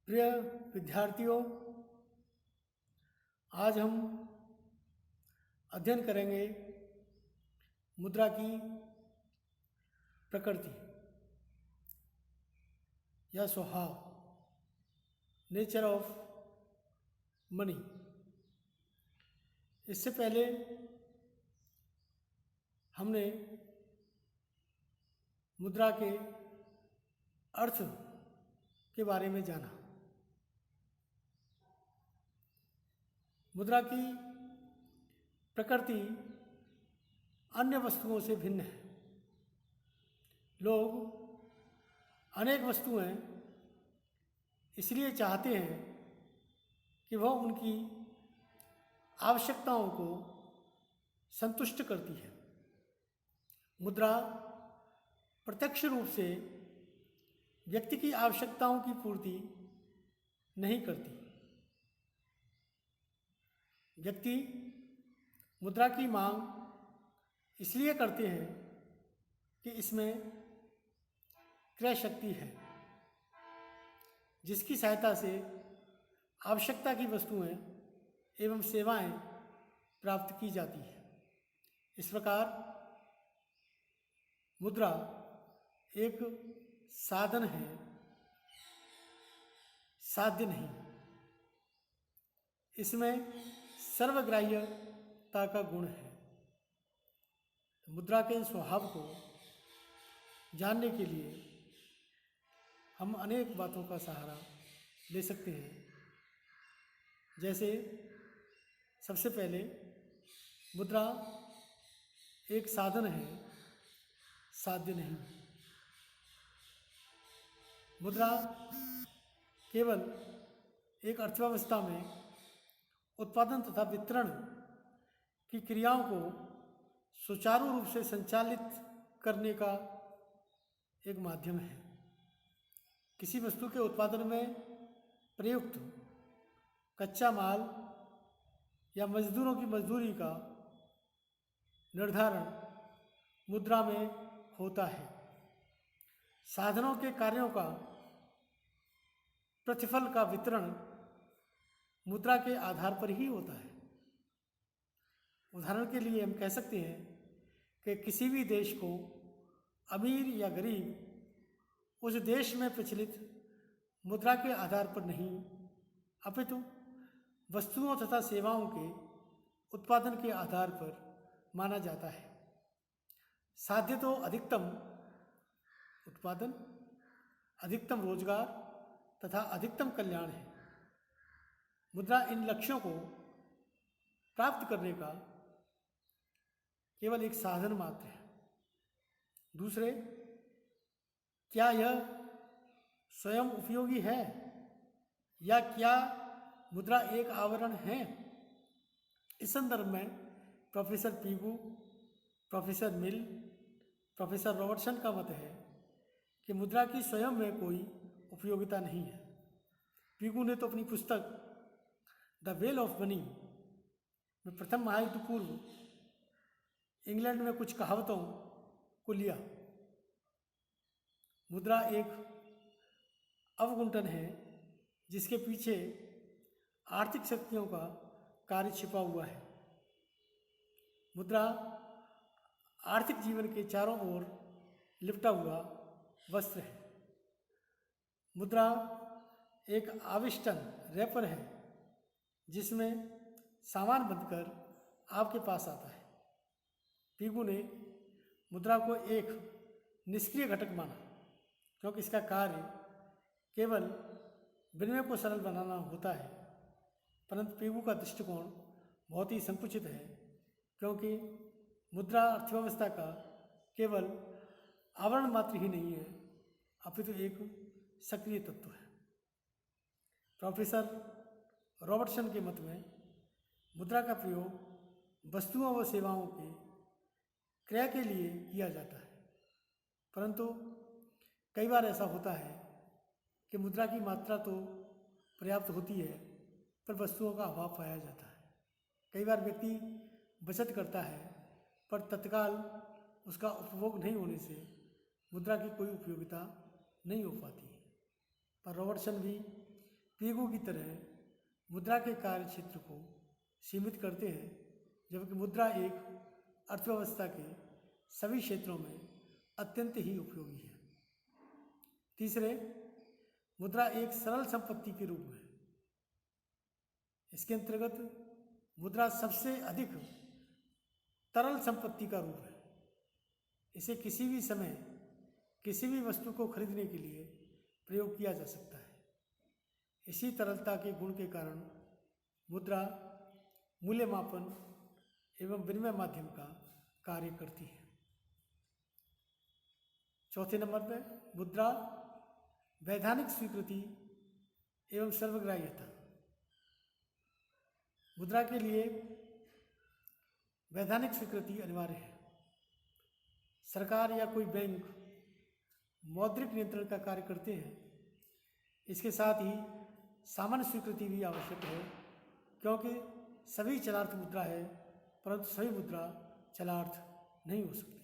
प्रिय विद्यार्थियों, आज हम अध्ययन करेंगे मुद्रा की प्रकृति या स्वभाव, नेचर ऑफ मनी। इससे पहले हमने मुद्रा के अर्थ के बारे में जाना। मुद्रा की प्रकृति अन्य वस्तुओं से भिन्न है। लोग अनेक वस्तुएं इसलिए चाहते हैं कि वह उनकी आवश्यकताओं को संतुष्ट करती है। मुद्रा प्रत्यक्ष रूप से व्यक्ति की आवश्यकताओं की पूर्ति नहीं करती। व्यक्ति मुद्रा की मांग इसलिए करते हैं कि इसमें क्रय शक्ति है, जिसकी सहायता से आवश्यकता की वस्तुएं एवं सेवाएं प्राप्त की जाती है। इस प्रकार मुद्रा एक साधन है, साध्य नहीं। इसमें सर्वग्राह्यता का गुण है। मुद्रा के स्वभाव को जानने के लिए हम अनेक बातों का सहारा ले सकते हैं। जैसे सबसे पहले मुद्रा एक साधन है, साध्य नहीं। मुद्रा केवल एक अर्थव्यवस्था में उत्पादन तथा वितरण की क्रियाओं को सुचारू रूप से संचालित करने का एक माध्यम है। किसी वस्तु के उत्पादन में प्रयुक्त कच्चा माल या मजदूरों की मजदूरी का निर्धारण मुद्रा में होता है। साधनों के कार्यों का प्रतिफल का वितरण मुद्रा के आधार पर ही होता है। उदाहरण के लिए हम कह सकते हैं कि किसी भी देश को अमीर या गरीब उस देश में प्रचलित मुद्रा के आधार पर नहीं, अपितु वस्तुओं तथा सेवाओं के उत्पादन के आधार पर माना जाता है। साध्य तो अधिकतम उत्पादन, अधिकतम रोजगार तथा अधिकतम कल्याण है। मुद्रा इन लक्ष्यों को प्राप्त करने का केवल एक साधन मात्र है। दूसरे, क्या यह स्वयं उपयोगी है या क्या मुद्रा एक आवरण है? इस संदर्भ में प्रोफेसर पीगू, प्रोफेसर मिल, प्रोफेसर रॉबर्टसन का मत है कि मुद्रा की स्वयं में कोई उपयोगिता नहीं है। पीगू ने तो अपनी पुस्तक द वेल ऑफ मनी में प्रथम महायुद्ध पूर्व इंग्लैंड में कुछ कहावतों को लिया। मुद्रा एक अवगुंठन है जिसके पीछे आर्थिक शक्तियों का कार्य छिपा हुआ है। मुद्रा आर्थिक जीवन के चारों ओर लिपटा हुआ वस्त्र है। मुद्रा एक आविष्टन रैपर है जिसमें सामान बंधकर आपके पास आता है। पीगू ने मुद्रा को एक निष्क्रिय घटक माना, क्योंकि इसका कार्य केवल विनिमय को सरल बनाना होता है। परंतु पीगू का दृष्टिकोण बहुत ही संकुचित है, क्योंकि मुद्रा अर्थव्यवस्था का केवल आवरण मात्र ही नहीं है, अपितु एक सक्रिय तत्व है। प्रोफेसर रॉबर्टसन के मत में मुद्रा का प्रयोग वस्तुओं व सेवाओं के क्रय के लिए किया जाता है, परंतु कई बार ऐसा होता है कि मुद्रा की मात्रा तो पर्याप्त होती है पर वस्तुओं का अभाव पाया जाता है। कई बार व्यक्ति बचत करता है पर तत्काल उसका उपभोग नहीं होने से मुद्रा की कोई उपयोगिता नहीं हो पाती है। पर रॉबर्टसन भी पीगू की तरह मुद्रा के कार्य क्षेत्र को सीमित करते हैं, जबकि मुद्रा एक अर्थव्यवस्था के सभी क्षेत्रों में अत्यंत ही उपयोगी है। तीसरे, मुद्रा एक सरल संपत्ति के रूप में। इसके अंतर्गत मुद्रा सबसे अधिक तरल संपत्ति का रूप है। इसे किसी भी समय किसी भी वस्तु को खरीदने के लिए प्रयोग किया जा सकता है। इसी तरलता के गुण के कारण मुद्रा मूल्य मापन एवं विनिमय माध्यम का कार्य करती है। चौथे नंबर पर मुद्रा वैधानिक स्वीकृति एवं सर्वग्राह्यता। मुद्रा के लिए वैधानिक स्वीकृति अनिवार्य है। सरकार या कोई बैंक मौद्रिक नियंत्रण का कार्य करते हैं। इसके साथ ही सामान्य स्वीकृति भी आवश्यक है, क्योंकि सभी चलार्थ मुद्रा है, परंतु सभी मुद्रा चलार्थ नहीं हो सकती।